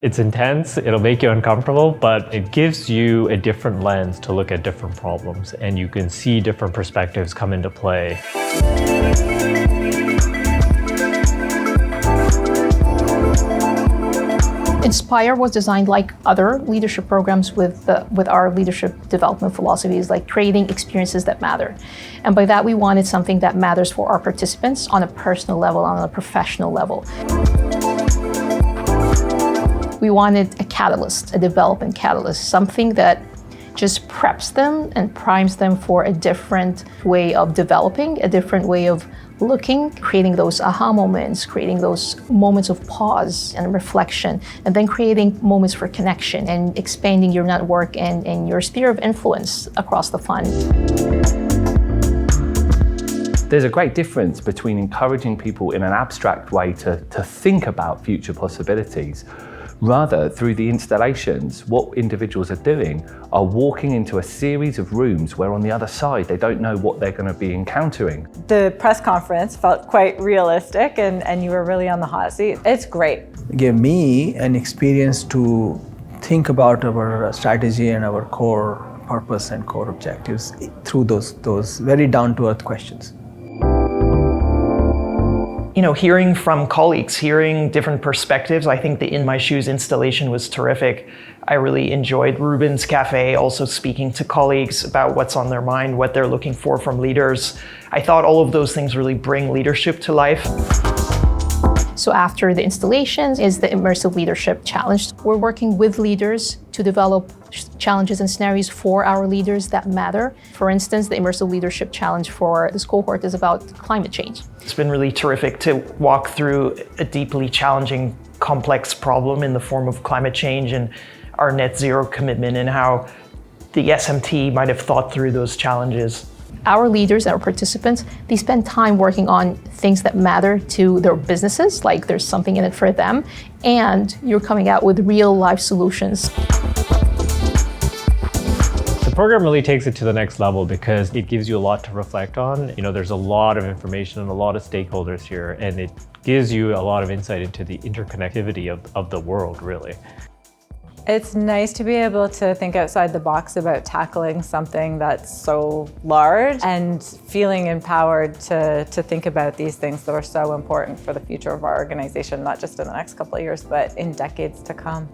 It's intense, it'll make you uncomfortable, but it gives you a different lens to look at different problems, and you can see different perspectives come into play. Inspire was designed like other leadership programs with our leadership development philosophies, like creating experiences that matter. And by that, we wanted something that matters for our participants on a personal level, on a professional level. We wanted a catalyst, a development catalyst, something that just preps them and primes them for a different way of developing, a different way of looking, creating those aha moments, creating those moments of pause and reflection, and then creating moments for connection and expanding your network and your sphere of influence across the fund. There's a great difference between encouraging people in an abstract way to think about future possibilities. Rather, through the installations, what individuals are doing are walking into a series of rooms where on the other side they don't know what they're going to be encountering. The press conference felt quite realistic and you were really on the hot seat. It's great. It gave me an experience to think about our strategy and our core purpose and core objectives through those very down-to-earth questions. You know, hearing from colleagues, hearing different perspectives, I think the In My Shoes installation was terrific. I really enjoyed Ruben's Cafe, also speaking to colleagues about what's on their mind, what they're looking for from leaders. I thought all of those things really bring leadership to life. So after the installations is the Immersive Leadership Challenge. We're working with leaders to develop challenges and scenarios for our leaders that matter. For instance, the Immersive Leadership Challenge for this cohort is about climate change. It's been really terrific to walk through a deeply challenging, complex problem in the form of climate change and our net zero commitment and how the SMT might have thought through those challenges. Our leaders, our participants, they spend time working on things that matter to their businesses, like there's something in it for them, and you're coming out with real life solutions. The program really takes it to the next level because it gives you a lot to reflect on. You know, there's a lot of information and a lot of stakeholders here, and it gives you a lot of insight into the interconnectivity of the world, really. It's nice to be able to think outside the box about tackling something that's so large and feeling empowered to think about these things that are so important for the future of our organization, not just in the next couple of years, but in decades to come.